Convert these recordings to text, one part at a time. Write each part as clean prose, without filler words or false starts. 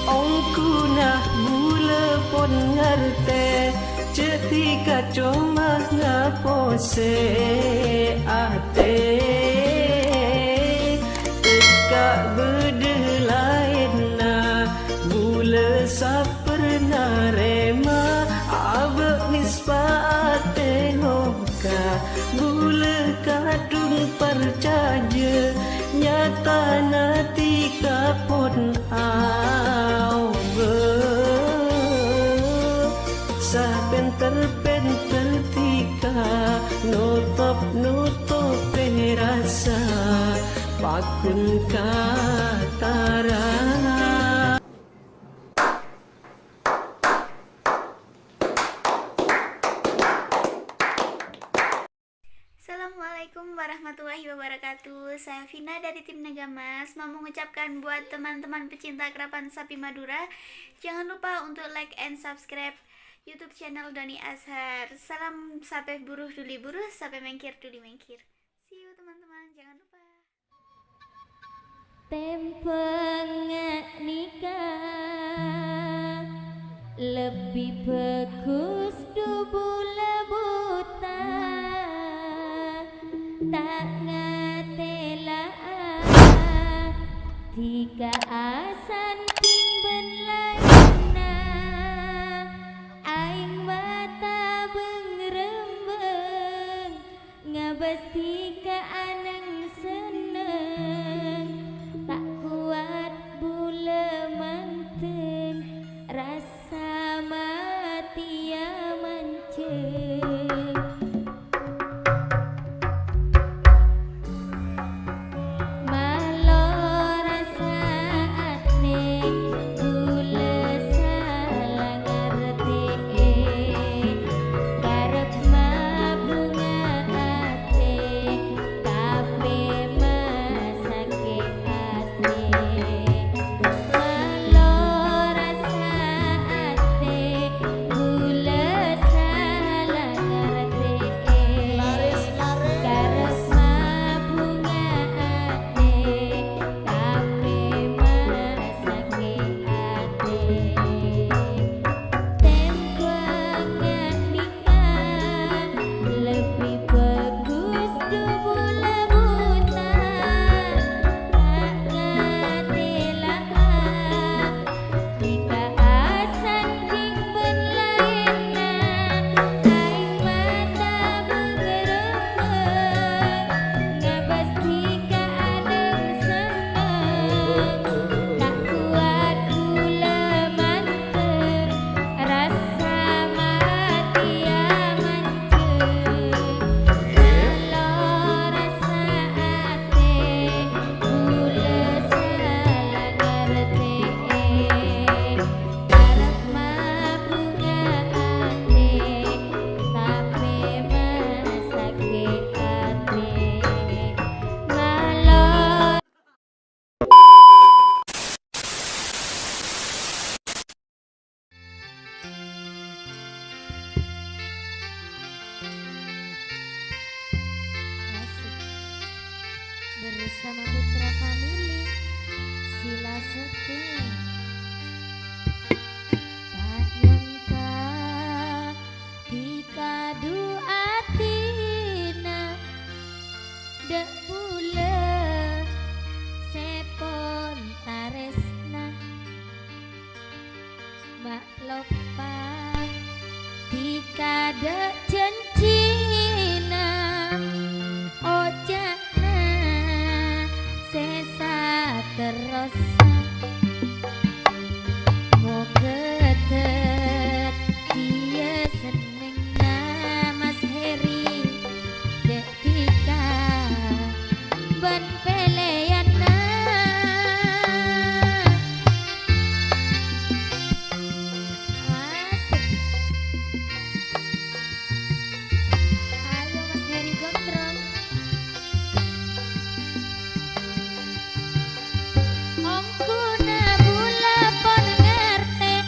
Ongku nah mula pon ngerte cetika cuma ngapose ate teka bede lain na mula saperna rema abe mispaate hoka mula kadung percaya nyata nati kapon penter tika nutup rasa pakun katara. Assalamualaikum warahmatullahi wabarakatuh. Saya Vina dari tim Negamas mau mengucapkan buat teman-teman pecinta kerapan sapi Madura, jangan lupa untuk like and subscribe YouTube channel Doni Azhar. Salam sape buruh duli buruh, sape mengkir duli mengkir. See you teman-teman, jangan lupa. Tempengak nikah lebih bagus dubule buta tak ngatela tiga asan timben lainna aing mata bengrembeng ngabas tiga aneng seneng tak kuat bule manten rasa mati ya mancing. Bersama Putra Family Sila Setia tak nyangka dikadu atina dek bule sepon taresna mak lopak dikade cencina ojak terus mau ketet dia senengnya Mas Heri detika ban peleyana asik ayo Mas Heri gondrong ongku na bula pon ngerte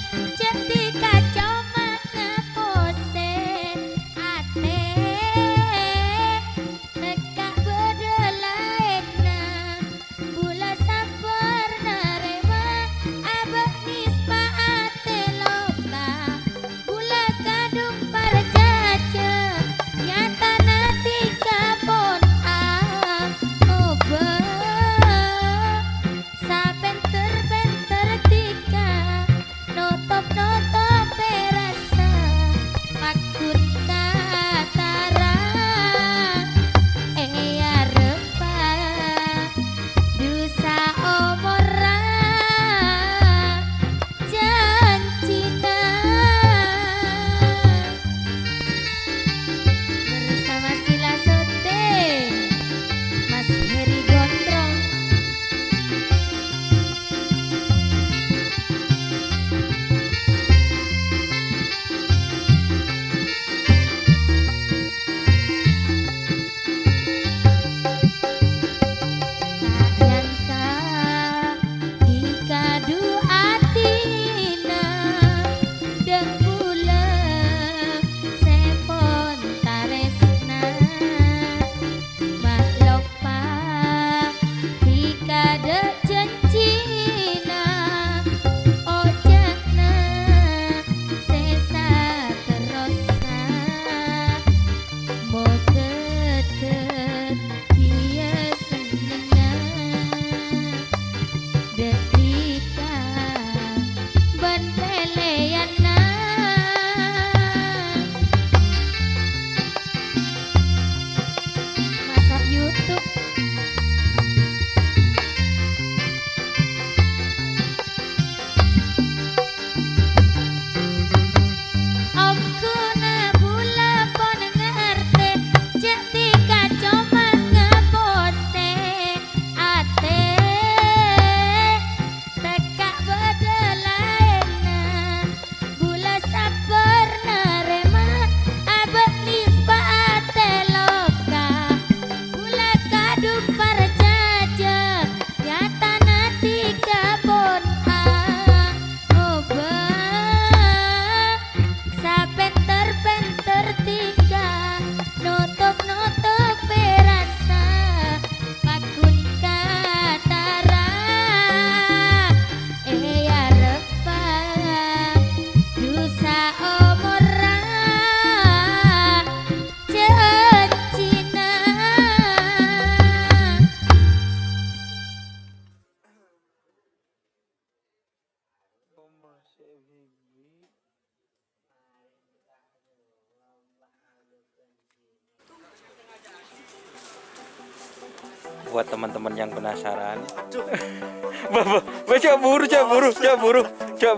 Buat teman-teman yang penasaran, coba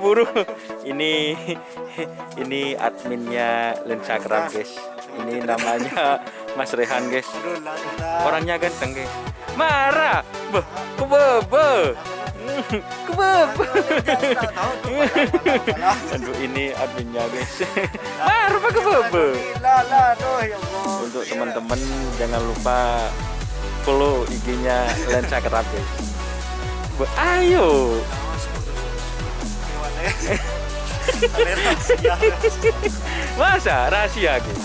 buru. Ini adminnya Lensagram guys. Ini namanya Mas Rehan guys. Orangnya ganteng guys. Marah, kebebe. Aduh, ini adminnya guys. Marah apa kebebe. Untuk teman-teman jangan lupa follow IG-nya Lensagram guys. Ayo. Masa rahasia guys?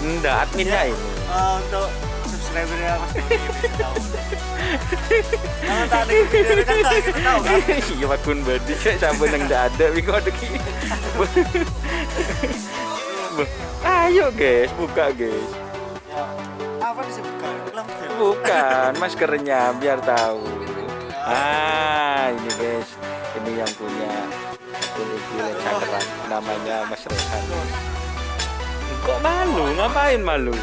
Enggak, adminnya ini. Untuk subscribernya Mas Henry tahu. Kalau tak ada video kan kita tahu kan. Iya akun badi kayak sampai nang ndak ada wingi iki. Ayo guys, buka guys. Ya, apa disebutkan? Bukan, maskernya biar tahu. Ini guys, ini yang punya akun IG Lensagram namanya Mas Rehan. Kok malu? Ngapain malu?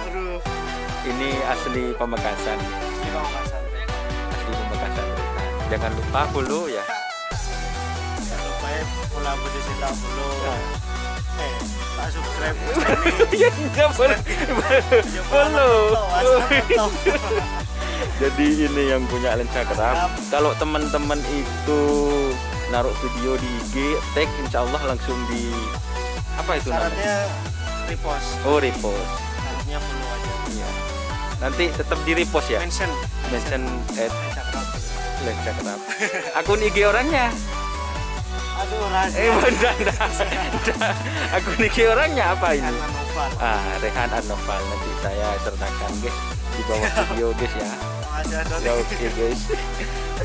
Aduh, Ini asli Pamekasan. Asli Pamekasan. Jangan lupa follow ya. jangan lupa ya pola budaya dulu. Tak subscribe. Ya enggak follow. Jadi ini yang punya Lensagram. Kalau teman-teman itu naruh video di IG, tag insya Allah langsung di apa itu namanya? Syaratnya repost. Oh repost. Artinya follow aja. Iya. Nanti tetap di repost ya. Mention Instagram. Lensagram. Akun IG orangnya. Aduh, rahasia. Benar. Akun IG orangnya apa ini? Noval. Rehan Anoval. Nanti saya sertakan guys di bawah video guys ya. Ya oke guys.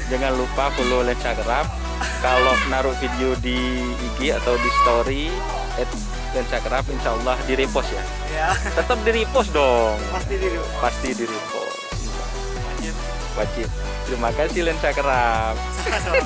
Jangan lupa follow Lensagram. Kalau naruh video di IG atau di story Lensagram insya Allah di repost ya. Ya, Tetap di repost dong. pasti di Pasti di repost. wajib. Wajib. Terima kasih Lensagram. Sama-sama.